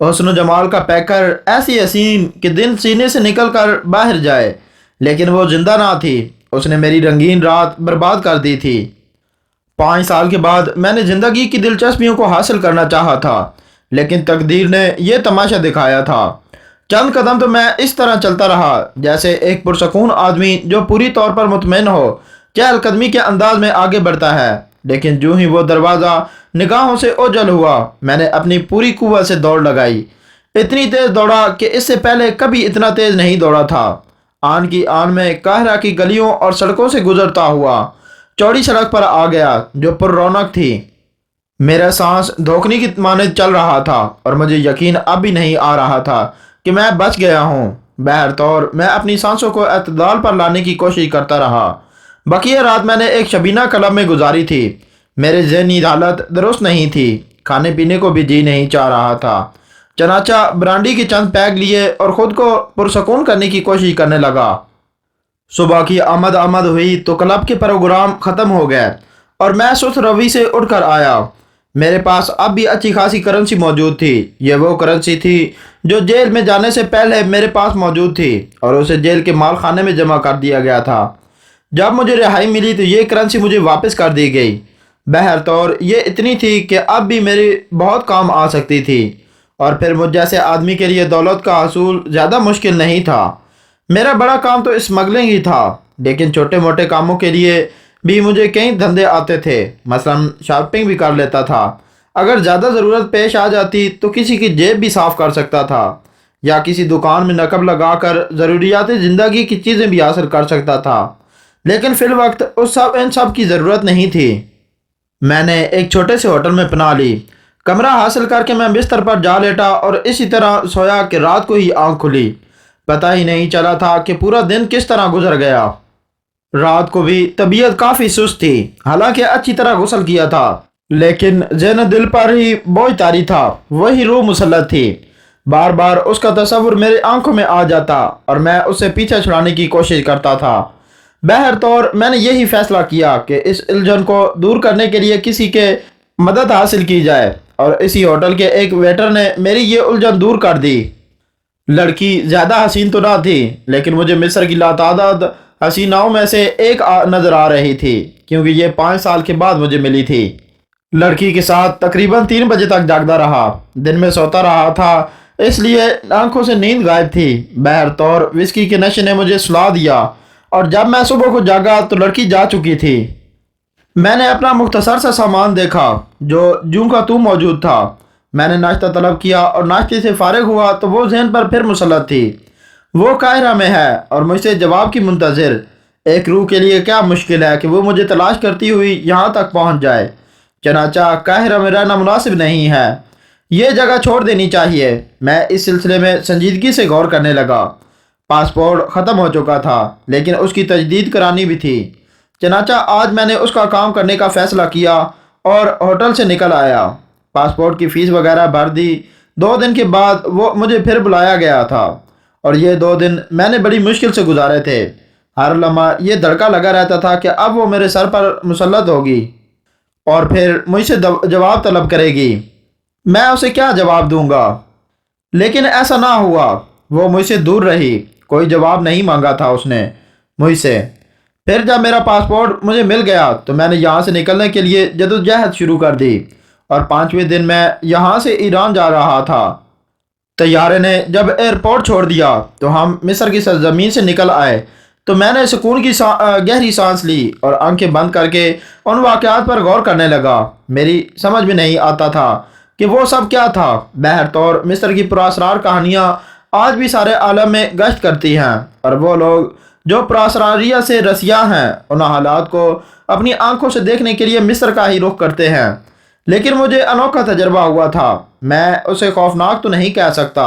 حسن و جمال کا پیکر ایسی حسین کہ دل سینے سے نکل کر باہر جائے، لیکن وہ زندہ نہ تھی۔ اس نے میری رنگین رات برباد کر دی تھی۔ 5 سال کے بعد میں نے زندگی کی دلچسپیوں کو حاصل کرنا چاہا تھا، لیکن تقدیر نے یہ تماشا دکھایا تھا۔ چند قدم تو میں اس طرح چلتا رہا جیسے ایک پرسکون آدمی جو پوری طور پر مطمئن ہو، چہل قدمی کے انداز میں آگے بڑھتا ہے، لیکن جو ہی وہ دروازہ نگاہوں سے اوجھل ہوا، میں نے اپنی پوری قوت سے دوڑ لگائی۔ اتنی تیز دوڑا کہ اس سے پہلے کبھی اتنا تیز نہیں دوڑا تھا۔ آن کی آن میں قاہرہ کی گلیوں اور سڑکوں سے گزرتا ہوا چوڑی سڑک پر آ گیا جو پر رونق تھی۔ میرا سانس دھوکنے کی مانند چل رہا تھا اور مجھے یقین اب بھی نہیں آ رہا تھا کہ میں بچ گیا ہوں۔ بہرطور میں اپنی سانسوں کو اعتدال پر لانے کی کوشش کرتا رہا۔ بقیہ رات میں نے ایک شبینہ کلب میں گزاری تھی۔ میرے ذہنی حالت درست نہیں تھی، کھانے پینے کو بھی جی نہیں چاہ رہا تھا۔ چنانچہ برانڈی کے چند پیگ لیے اور خود کو پرسکون کرنے کی کوشش کرنے لگا۔ صبح کی آمد ہوئی تو کلب کے پروگرام ختم ہو گئے اور میں سست روی سے اٹھ کر آیا۔ میرے پاس اب بھی اچھی خاصی کرنسی موجود تھی۔ یہ وہ کرنسی تھی جو جیل میں جانے سے پہلے میرے پاس موجود تھی اور اسے جیل کے مال خانے میں جمع کر دیا گیا تھا۔ جب مجھے رہائی ملی تو یہ کرنسی مجھے واپس کر دی گئی۔ بہرطور یہ اتنی تھی کہ اب بھی میری بہت کام آ سکتی تھی، اور پھر مجھ جیسے آدمی کے لیے دولت کا حصول زیادہ مشکل نہیں تھا۔ میرا بڑا کام تو اسمگلنگ ہی تھا، لیکن چھوٹے موٹے کاموں کے لیے بھی مجھے کئی دھندے آتے تھے۔ مثلا شاپنگ بھی کر لیتا تھا، اگر زیادہ ضرورت پیش آ جاتی تو کسی کی جیب بھی صاف کر سکتا تھا، یا کسی دکان میں نقب لگا کر ضروریات زندگی کی چیزیں بھی حاصل کر سکتا تھا، لیکن فی الوقت ان سب کی ضرورت نہیں تھی۔ میں نے ایک چھوٹے سے ہوٹل میں پناہ لی۔ کمرہ حاصل کر کے میں بستر پر جا لیٹا اور اسی طرح سویا کہ رات کو ہی آنکھ کھلی۔ پتہ ہی نہیں چلا تھا کہ پورا دن کس طرح گزر گیا۔ رات کو بھی طبیعت کافی سست تھی، حالانکہ اچھی طرح غسل کیا تھا، لیکن ذہن دل پر ہی بوجھ طاری تھا، وہی روح مسلط تھی۔ بار بار اس کا تصور میری آنکھوں میں آ جاتا اور میں اسے پیچھے چھڑانے کی کوشش کرتا تھا۔ بہرطور میں نے یہی فیصلہ کیا کہ اس الجھن کو دور کرنے کے لیے کسی کے مدد حاصل کی جائے، اور اسی ہوٹل کے ایک ویٹر نے میری یہ الجھن دور کر دی۔ لڑکی زیادہ حسین تو نہ تھی، لیکن مجھے مصر کی لاتعداد حسیناؤں میں سے ایک نظر آ رہی تھی، کیونکہ یہ 5 سال کے بعد مجھے ملی تھی۔ لڑکی کے ساتھ تقریباً 3 بجے تک جاگتا رہا، دن میں سوتا رہا تھا، اس لیے آنکھوں سے نیند غائب تھی۔ بہرطور وسکی کے نشے نے مجھے سلا دیا، اور جب میں صبح کو جاگا تو لڑکی جا چکی تھی۔ میں نے اپنا مختصر سا سامان دیکھا جو جوں کا توں موجود تھا۔ میں نے ناشتہ طلب کیا اور ناشتے سے فارغ ہوا تو وہ ذہن پر پھر مسلط تھی۔ وہ قاہرہ میں ہے اور مجھ سے جواب کی منتظر۔ ایک روح کے لیے کیا مشکل ہے کہ وہ مجھے تلاش کرتی ہوئی یہاں تک پہنچ جائے۔ چنانچہ قاہرہ میں رہنا مناسب نہیں ہے، یہ جگہ چھوڑ دینی چاہیے۔ میں اس سلسلے میں سنجیدگی سے غور کرنے لگا۔ پاسپورٹ ختم ہو چکا تھا، لیکن اس کی تجدید کرانی بھی تھی۔ چنانچہ آج میں نے اس کا کام کرنے کا فیصلہ کیا اور ہوٹل سے نکل آیا۔ پاسپورٹ کی فیس وغیرہ بھر دی۔ 2 دن کے بعد وہ مجھے پھر بلایا گیا تھا، اور یہ 2 دن میں نے بڑی مشکل سے گزارے تھے۔ ہر لمحہ یہ دھڑکا لگا رہتا تھا کہ اب وہ میرے سر پر مسلط ہوگی اور پھر مجھ سے جواب طلب کرے گی۔ میں اسے کیا جواب دوں گا؟ لیکن ایسا نہ ہوا۔ وہ مجھ سے دور رہی، کوئی جواب نہیں مانگا تھا اس نے مجھ سے۔ پھر جب میرا پاسپورٹ مجھے مل گیا تو میں نے یہاں سے نکلنے کے لیے جدوجہد شروع کر دی، اور 5ویں دن میں یہاں سے ایران جا رہا تھا۔ طیارے نے جب ایئرپورٹ چھوڑ دیا تو ہم مصر کی سرزمین سے نکل آئے تو میں نے سکون کی گہری سانس لی اور آنکھیں بند کر کے ان واقعات پر غور کرنے لگا۔ میری سمجھ میں نہیں آتا تھا کہ وہ سب کیا تھا۔ بہرطور مصر کی پراسرار کہانیاں آج بھی سارے عالم میں گشت کرتی ہیں، اور وہ لوگ جو پراسراریہ سے رسیاں ہیں ان حالات کو اپنی آنکھوں سے دیکھنے کے لیے مصر کا ہی رخ کرتے ہیں۔ لیکن مجھے انوکھا تجربہ ہوا تھا۔ میں اسے خوفناک تو نہیں کہہ سکتا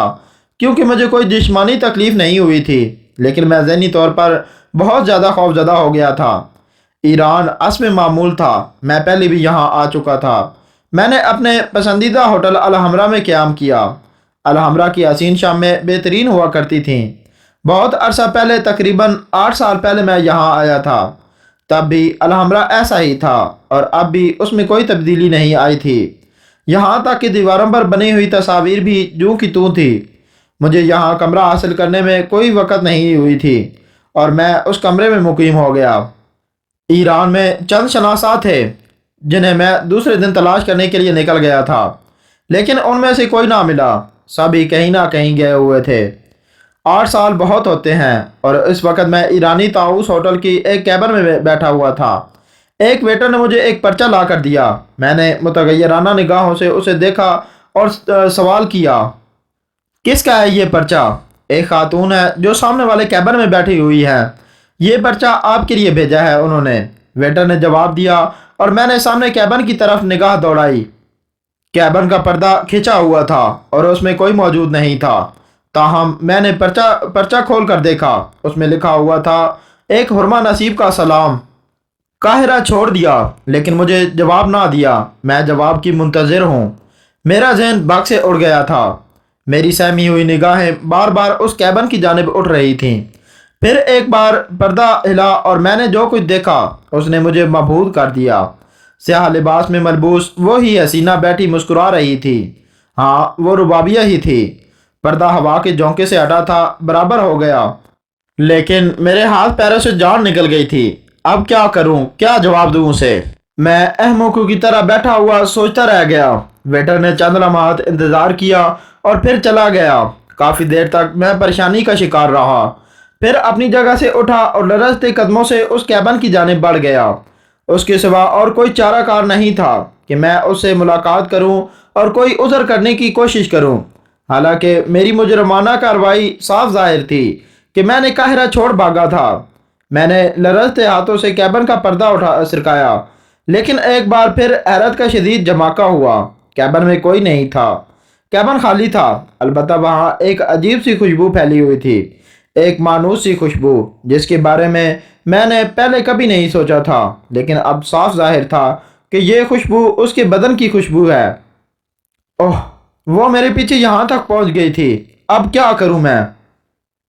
کیونکہ مجھے کوئی جسمانی تکلیف نہیں ہوئی تھی، لیکن میں ذہنی طور پر بہت زیادہ خوفزدہ ہو گیا تھا۔ ایران عصب معمول تھا، میں پہلے بھی یہاں آ چکا تھا۔ میں نے اپنے پسندیدہ ہوٹل الحمرا میں قیام کیا۔ الحمرا کی حسین شامیں بہترین ہوا کرتی تھیں۔ بہت عرصہ پہلے، تقریباً 8 سال پہلے میں یہاں آیا تھا، تب بھی الحمرا ایسا ہی تھا، اور اب بھی اس میں کوئی تبدیلی نہیں آئی تھی۔ یہاں تک کہ دیواروں پر بنی ہوئی تصاویر بھی جوں کی توں تھی۔ مجھے یہاں کمرہ حاصل کرنے میں کوئی وقت نہیں ہوئی تھی اور میں اس کمرے میں مقیم ہو گیا۔ ایران میں چند شناسا تھے جنہیں میں دوسرے دن تلاش کرنے کے لیے نکل گیا تھا، لیکن ان میں سے کوئی نہ ملا، سبھی کہیں نہ کہیں گئے ہوئے تھے۔ 8 سال بہت ہوتے ہیں اور اس وقت میں ایرانی طاؤس ہوٹل کی ایک کیبن میں بیٹھا ہوا تھا۔ ایک ویٹر نے مجھے ایک پرچہ لا کر دیا۔ میں نے متغیرانہ نگاہوں سے اسے دیکھا اور سوال کیا، کس کا ہے یہ پرچہ؟ ایک خاتون ہے جو سامنے والے کیبن میں بیٹھی ہوئی ہے، یہ پرچہ آپ کے لیے بھیجا ہے انہوں نے، ویٹر نے جواب دیا اور میں نے سامنے کیبن کی طرف نگاہ دوڑائی۔ کیبن کا پردہ کھنچا ہوا تھا اور اس میں کوئی موجود نہیں تھا، تاہم میں نے پرچہ کھول کر دیکھا۔ اس میں لکھا ہوا تھا، ایک حرمہ نصیب کا سلام، قاہرہ چھوڑ دیا لیکن مجھے جواب نہ دیا، میں جواب کی منتظر ہوں۔ میرا ذہن باغ سے اڑ گیا تھا، میری سہمی ہوئی نگاہیں بار بار اس کیبن کی جانب اٹھ رہی تھیں۔ پھر ایک بار پردہ ہلا اور میں نے جو کچھ دیکھا اس نے مجھے مبہوت کر دیا۔ سیاہ لباس میں ملبوس وہی حسینہ بیٹھی مسکرا رہی تھی، ہاں وہ ربابیہ ہی تھی۔ پردہ ہوا کے جھونکے سے ہٹا تھا، برابر ہو گیا، لیکن میرے ہاتھ پیروں سے جان نکل گئی تھی۔ اب کیا کروں، کیا جواب دوں اسے؟ میں احمقوں کی طرح بیٹھا ہوا سوچتا رہ گیا۔ ویٹر نے چند لمحات انتظار کیا اور پھر چلا گیا۔ کافی دیر تک میں پریشانی کا شکار رہا، پھر اپنی جگہ سے اٹھا اور لرزتے قدموں سے اس کیبن کی جانب بڑھ گیا۔ اس کے سوا اور کوئی چارہ کار نہیں تھا کہ میں اس سے ملاقات کروں اور کوئی عذر کرنے کی کوشش کروں، حالانکہ میری مجرمانہ کارروائی صاف ظاہر تھی کہ میں نے قاہرہ چھوڑ بھاگا تھا۔ میں نے لرزتے ہاتھوں سے کیبن کا پردہ سرکایا، لیکن ایک بار پھر حیرت کا شدید جھماکہ ہوا۔ کیبن میں کوئی نہیں تھا، کیبن خالی تھا، البتہ وہاں ایک عجیب سی خوشبو پھیلی ہوئی تھی، ایک مانوس سی خوشبو جس کے بارے میں نے پہلے کبھی نہیں سوچا تھا، لیکن اب صاف ظاہر تھا کہ یہ خوشبو اس کے بدن کی خوشبو ہے۔ اوہ، وہ میرے پیچھے یہاں تک پہنچ گئی تھی، اب کیا کروں میں؟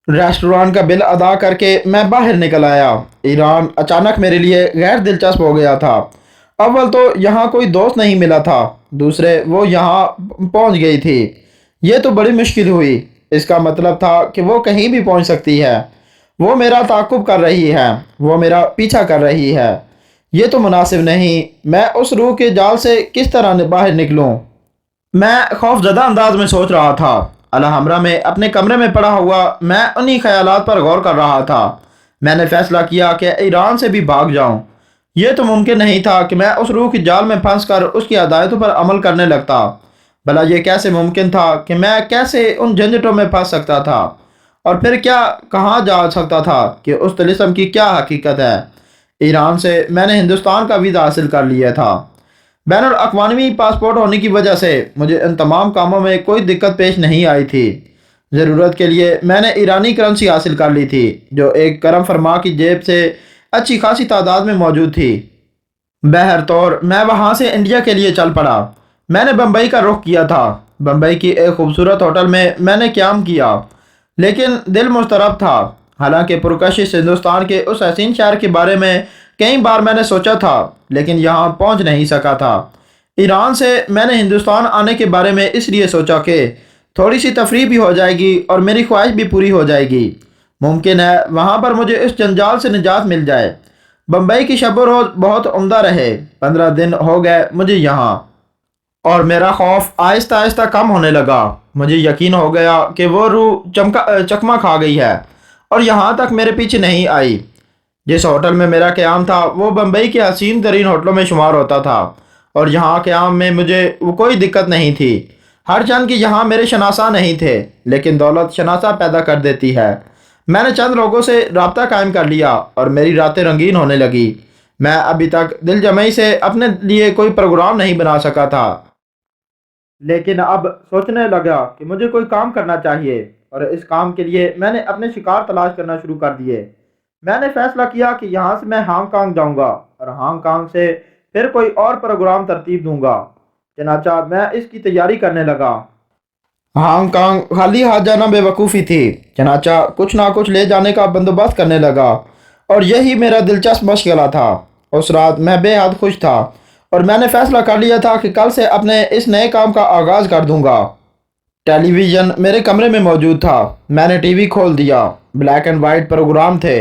ریسٹوران کا بل ادا کر کے میں باہر نکل آیا۔ ایران اچانک میرے لیے غیر دلچسپ ہو گیا تھا۔ اول تو یہاں کوئی دوست نہیں ملا تھا، دوسرے وہ یہاں پہنچ گئی تھی، یہ تو بڑی مشکل ہوئی۔ اس کا مطلب تھا کہ وہ کہیں بھی پہنچ سکتی ہے، وہ میرا تعاقب کر رہی ہے، وہ میرا پیچھا کر رہی ہے، یہ تو مناسب نہیں۔ میں اس روح کے جال سے کس طرح باہر نکلوں؟ میں خوف زدہ انداز میں سوچ رہا تھا۔ الحمرہ میں اپنے کمرے میں پڑا ہوا میں انہی خیالات پر غور کر رہا تھا۔ میں نے فیصلہ کیا کہ ایران سے بھی بھاگ جاؤں۔ یہ تو ممکن نہیں تھا کہ میں اس روح کی جال میں پھنس کر اس کی ہدایتوں پر عمل کرنے لگتا۔ بھلا یہ کیسے ممکن تھا کہ میں کیسے ان جھنجھٹوں میں پھنس سکتا تھا؟ اور پھر کیا کہاں جا سکتا تھا کہ اس طلسم کی کیا حقیقت ہے؟ ایران سے میں نے ہندوستان کا ویزا حاصل کر لیا تھا۔ بین الاقوامی پاسپورٹ ہونے کی وجہ سے مجھے ان تمام کاموں میں کوئی دقت پیش نہیں آئی تھی۔ ضرورت کے لیے میں نے ایرانی کرنسی حاصل کر لی تھی جو ایک کرم فرما کی جیب سے اچھی خاصی تعداد میں موجود تھی۔ بہرطور میں وہاں سے انڈیا کے لیے چل پڑا۔ میں نے بمبئی کا رخ کیا تھا۔ بمبئی کی ایک خوبصورت ہوٹل میں نے قیام کیا، لیکن دل مضطرب تھا۔ حالانکہ پرکشش ہندوستان کے اس حسین شہر کے بارے میں کئی بار میں نے سوچا تھا، لیکن یہاں پہنچ نہیں سکا تھا۔ ایران سے میں نے ہندوستان آنے کے بارے میں اس لیے سوچا کہ تھوڑی سی تفریح بھی ہو جائے گی اور میری خواہش بھی پوری ہو جائے گی۔ ممکن ہے وہاں پر مجھے اس جنجال سے نجات مل جائے۔ بمبئی کی شب و روز بہت عمدہ رہے۔ 15 دن ہو گئے مجھے یہاں، اور میرا خوف آہستہ آہستہ کم ہونے لگا۔ مجھے یقین ہو گیا کہ وہ روح چکما کھا گئی ہے اور یہاں تک میرے پیچھے نہیں آئی۔ جس ہوٹل میں میرا قیام تھا وہ بمبئی کے حسین ترین ہوٹلوں میں شمار ہوتا تھا، اور یہاں قیام میں مجھے کوئی دقت نہیں تھی۔ ہر چند کہ یہاں میرے شناسا نہیں تھے، لیکن دولت شناسا پیدا کر دیتی ہے۔ میں نے چند لوگوں سے رابطہ قائم کر لیا اور میری راتیں رنگین ہونے لگی۔ میں ابھی تک دل جمعی سے اپنے لیے کوئی پروگرام نہیں بنا سکا تھا، لیکن اب سوچنے لگا کہ مجھے کوئی کام کرنا چاہیے، اور اس کام کے لیے میں نے اپنے شکار تلاش کرنا شروع کر دیے۔ میں نے فیصلہ کیا کہ یہاں سے میں ہانگ کانگ جاؤں گا اور ہانگ کانگ سے پھر کوئی اور پروگرام ترتیب دوں گا۔ چنانچہ میں اس کی تیاری کرنے لگا۔ ہانگ کانگ خالی ہاتھ جانا بے وقوفی تھی، چنانچہ کچھ نہ کچھ لے جانے کا بندوبست کرنے لگا، اور یہی میرا دلچسپ مشغلہ تھا۔ اس رات میں بے حد خوش تھا اور میں نے فیصلہ کر لیا تھا کہ کل سے اپنے اس نئے کام کا آغاز کر دوں گا۔ ٹیلی ویژن میرے کمرے میں موجود تھا۔ میں نے ٹی وی کھول دیا۔ بلیک اینڈ وائٹ پروگرام تھے۔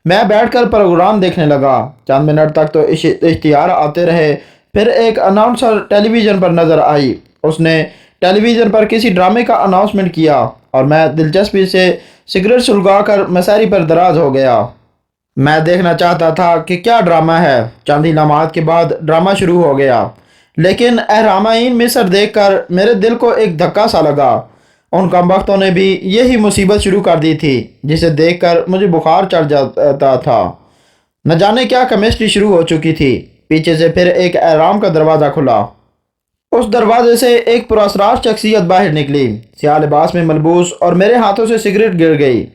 میں بیٹھ کر پروگرام دیکھنے لگا۔ چند منٹ تک تو اشتہار آتے رہے، پھر ایک اناؤنسر ٹیلی ویژن پر نظر آئی۔ اس نے ٹیلی ویژن پر کسی ڈرامے کا اناؤنسمنٹ کیا اور میں دلچسپی سے سگریٹ سلگا کر مساری پر دراز ہو گیا۔ میں دیکھنا چاہتا تھا کہ کیا ڈرامہ ہے۔ چند ہی لمحات کے بعد ڈرامہ شروع ہو گیا، لیکن اہرامین مصر دیکھ کر میرے دل کو ایک دھکا سا لگا۔ ان کمبختوں نے بھی یہی مصیبت شروع کر دی تھی، جسے دیکھ کر مجھے بخار چڑھ جاتا تھا۔ نہ جانے کیا کیمسٹری شروع ہو چکی تھی۔ پیچھے سے پھر ایک احرام کا دروازہ کھلا۔ اس دروازے سے ایک پراسرار شخصیت باہر نکلی، سیاہ لباس میں ملبوس، اور میرے ہاتھوں سے سگریٹ گر گئی۔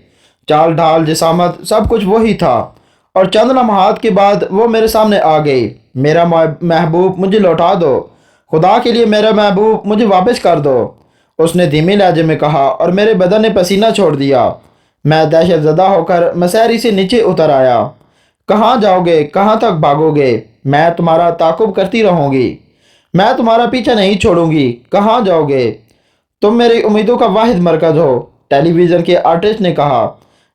چال ڈھال، جسامت، سب کچھ وہی تھا، اور چند لمحات کے بعد وہ میرے سامنے آ گئی۔ میرا محبوب، مجھے لوٹا دو، خدا کے لیے میرا محبوب، مجھے واپس کر دو، اس نے دھیمے لہجے میں کہا، اور میرے بدن نے پسینہ چھوڑ دیا۔ میں دہشت زدہ ہو کر مسیری سے نیچے اتر آیا۔ کہاں جاؤ گے؟ کہاں تک بھاگو گے؟ میں تمہارا تعاقب کرتی رہوں گی، میں تمہارا پیچھا نہیں چھوڑوں گی۔ کہاں جاؤ گے؟ تم میری امیدوں کا واحد مرکز ہو، ٹیلی ویژن کے آرٹسٹ نے کہا۔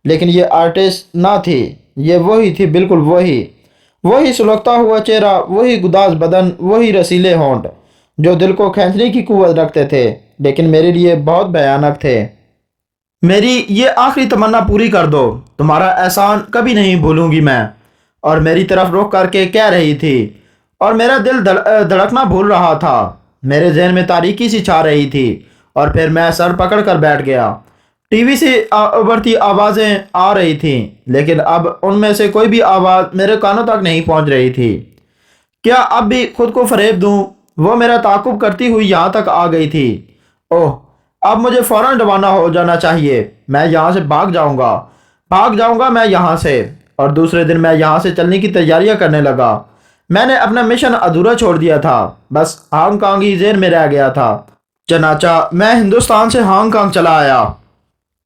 لیکن یہ آرٹسٹ نہ تھی، یہ وہی تھی، بالکل وہی سلگتا ہوا چہرہ، وہی گداز بدن، وہی رسیلے ہونٹ جو دل کو کھینچنے کی قوت رکھتے تھے، لیکن میرے لیے بہت بھیانک تھے۔ میری یہ آخری تمنا پوری کر دو، تمہارا احسان کبھی نہیں بھولوں گی میں۔ اور میری طرف رخ کر کے کہہ رہی تھی، اور میرا دل دھڑکنا بھول رہا تھا۔ میرے ذہن میں تاریکی سی چھا رہی تھی، اور پھر میں سر پکڑ کر بیٹھ گیا۔ ٹی وی سے ابھرتی آوازیں آ رہی تھیں، لیکن اب ان میں سے کوئی بھی آواز میرے کانوں تک نہیں پہنچ رہی تھی۔ کیا اب بھی خود کو فریب دوں؟ وہ میرا تعاقب کرتی ہوئی یہاں تک آ گئی تھی۔ اوہ، اب مجھے فوراً روانہ ہو جانا چاہیے۔ میں یہاں سے بھاگ جاؤں گا میں یہاں سے۔ اور دوسرے دن میں یہاں سے چلنے کی تیاریاں کرنے لگا۔ میں نے اپنا مشن ادھورا چھوڑ دیا تھا، بس ہانگ کانگ ہی ذہن میں رہ گیا تھا۔ چنانچہ میں ہندوستان سے ہانگ کانگ چلا آیا۔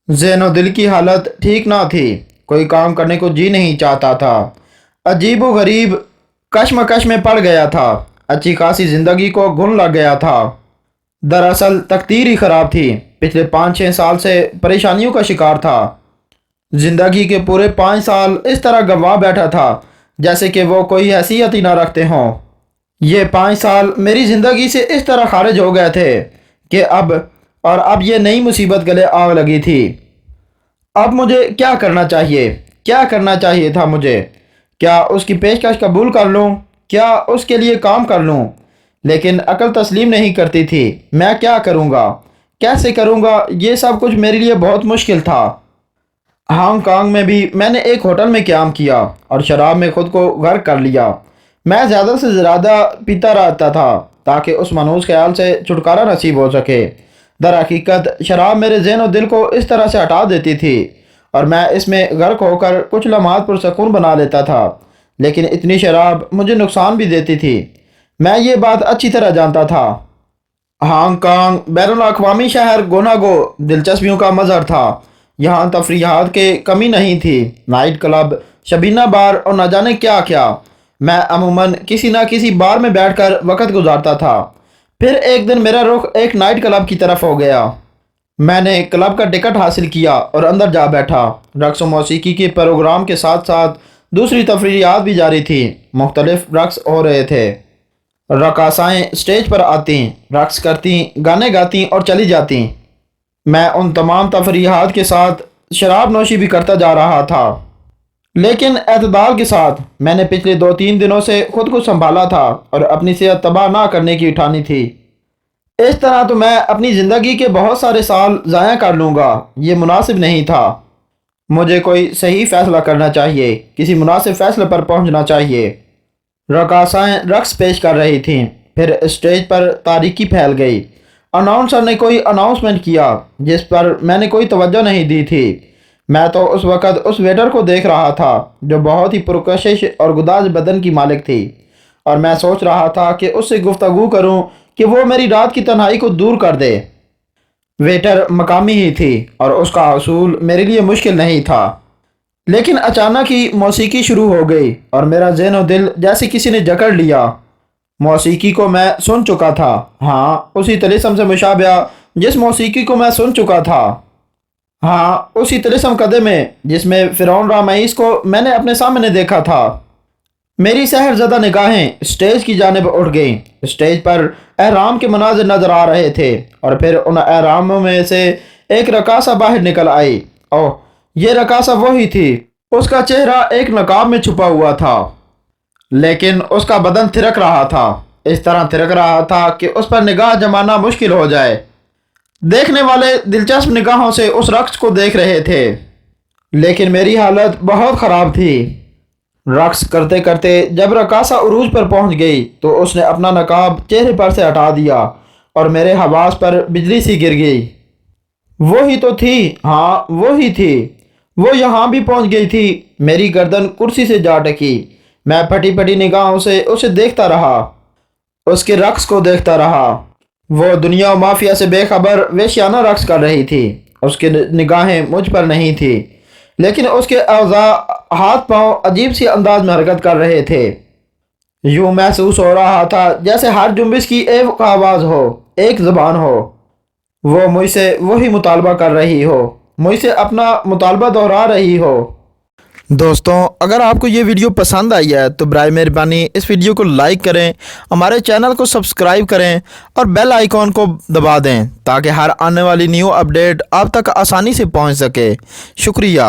ذہن و دل کی حالت ٹھیک نہ تھی، کوئی کام کرنے کو جی نہیں چاہتا تھا۔ عجیب و غریب کشمکش میں پڑ گیا تھا۔ اچھی خاصی زندگی کو گھن لگ گیا تھا۔ دراصل تقدیر ہی خراب تھی۔ پچھلے 5-6 سال سے پریشانیوں کا شکار تھا۔ زندگی کے پورے 5 سال اس طرح گنوا بیٹھا تھا جیسے کہ وہ کوئی حیثیت ہی نہ رکھتے ہوں۔ یہ 5 سال میری زندگی سے اس طرح خارج ہو گئے تھے کہ اب یہ نئی مصیبت گلے آگ لگی تھی۔ اب مجھے کیا کرنا چاہیے تھا مجھے؟ کیا اس کی پیشکش قبول کر لوں؟ کیا اس کے لیے کام کر لوں؟ لیکن عقل تسلیم نہیں کرتی تھی۔ میں کیا کروں گا؟ کیسے کروں گا؟ یہ سب کچھ میرے لیے بہت مشکل تھا۔ ہانگ کانگ میں بھی میں نے ایک ہوٹل میں قیام کیا اور شراب میں خود کو غرق کر لیا۔ میں زیادہ سے زیادہ پیتا رہتا تھا تاکہ اس منحوس خیال سے چھٹکارا نصیب ہو سکے۔ در حقیقت شراب میرے ذہن و دل کو اس طرح سے ہٹا دیتی تھی اور میں اس میں غرق ہو کر کچھ لمحات پرسکون بنا لیتا تھا، لیکن اتنی شراب مجھے نقصان بھی دیتی تھی۔ میں یہ بات اچھی طرح جانتا تھا۔ ہانگ کانگ بین الاقوامی شہر گوناگو دلچسپیوں کا مظہر تھا۔ یہاں تفریحات کی کمی نہیں تھی، نائٹ کلب، شبینہ بار اور نہ جانے کیا کیا۔ میں عموماً کسی نہ کسی بار میں بیٹھ کر وقت گزارتا تھا۔ پھر ایک دن میرا رخ ایک نائٹ کلب کی طرف ہو گیا۔ میں نے کلب کا ٹکٹ حاصل کیا اور اندر جا بیٹھا۔ رقص و موسیقی کے پروگرام کے ساتھ ساتھ دوسری تفریحات بھی جاری تھیں۔ مختلف رقص ہو رہے تھے۔ رقاصائیں اسٹیج پر آتیں، رقص کرتیں، گانے گاتیں اور چلی جاتیں۔ میں ان تمام تفریحات کے ساتھ شراب نوشی بھی کرتا جا رہا تھا، لیکن اعتدال کے ساتھ۔ میں نے پچھلے 2-3 دنوں سے خود کو سنبھالا تھا اور اپنی صحت تباہ نہ کرنے کی ٹھانی تھی۔ اس طرح تو میں اپنی زندگی کے بہت سارے سال ضائع کر لوں گا۔ یہ مناسب نہیں تھا۔ مجھے کوئی صحیح فیصلہ کرنا چاہیے، کسی مناسب فیصلے پر پہنچنا چاہیے۔ رقاصائیں رقص پیش کر رہی تھیں، پھر اسٹیج پر تاریکی پھیل گئی۔ اناؤنسر نے کوئی اناؤنسمنٹ کیا جس پر میں نے کوئی توجہ نہیں دی تھی۔ میں تو اس وقت اس ویٹر کو دیکھ رہا تھا جو بہت ہی پرکشش اور گداز بدن کی مالک تھی، اور میں سوچ رہا تھا کہ اس سے گفتگو کروں کہ وہ میری رات کی تنہائی کو دور کر دے۔ ویٹر مقامی ہی تھی اور اس کا حصول میرے لیے مشکل نہیں تھا، لیکن اچانک ہی موسیقی شروع ہو گئی اور میرا ذہن و دل جیسے کسی نے جکڑ لیا۔ موسیقی کو میں سن چکا تھا، ہاں اسی طلسم سے مشابہ جس موسیقی کو میں سن چکا تھا، ہاں اسی طلسم قدے میں جس میں فرعون رامعیس کو میں نے اپنے سامنے دیکھا تھا۔ میری سحر زدہ نگاہیں اسٹیج کی جانب اٹھ گئیں۔ اسٹیج پر احرام کے مناظر نظر آ رہے تھے اور پھر ان احراموں میں سے ایک رقاصہ باہر نکل آئی۔ اوہ، یہ رقاصہ وہی تھی۔ اس کا چہرہ ایک نقاب میں چھپا ہوا تھا، لیکن اس کا بدن تھرک رہا تھا، اس طرح تھرک رہا تھا کہ اس پر نگاہ جمانا مشکل ہو جائے۔ دیکھنے والے دلچسپ نگاہوں سے اس رقص کو دیکھ رہے تھے، لیکن میری حالت بہت خراب تھی۔ رقص کرتے کرتے جب رقاصہ عروج پر پہنچ گئی تو اس نے اپنا نقاب چہرے پر سے ہٹا دیا اور میرے حواس پر بجلی سی گر گئی۔ وہی تو تھی، ہاں وہی تھی، وہ یہاں بھی پہنچ گئی تھی۔ میری گردن کرسی سے جا ٹکی۔ میں پھٹی پھٹی نگاہوں سے اسے دیکھتا رہا، اس کے رقص کو دیکھتا رہا۔ وہ دنیا و مافیا سے بے خبر وحشیانہ رقص کر رہی تھی۔ اس کی نگاہیں مجھ پر نہیں تھی، لیکن اس کے اعضاء، ہاتھ پاؤں عجیب سی انداز میں حرکت کر رہے تھے۔ یوں محسوس ہو رہا تھا جیسے ہر جنبش کی ایک آواز ہو، ایک زبان ہو۔ وہ مجھ سے وہی مطالبہ کر رہی ہو، مجھ سے اپنا مطالبہ دہرا رہی ہو۔ دوستوں، اگر آپ کو یہ ویڈیو پسند آئی ہے تو برائے مہربانی اس ویڈیو کو لائک کریں، ہمارے چینل کو سبسکرائب کریں اور بیل آئیکن کو دبا دیں تاکہ ہر آنے والی نیو اپڈیٹ آپ تک آسانی سے پہنچ سکے۔ شکریہ۔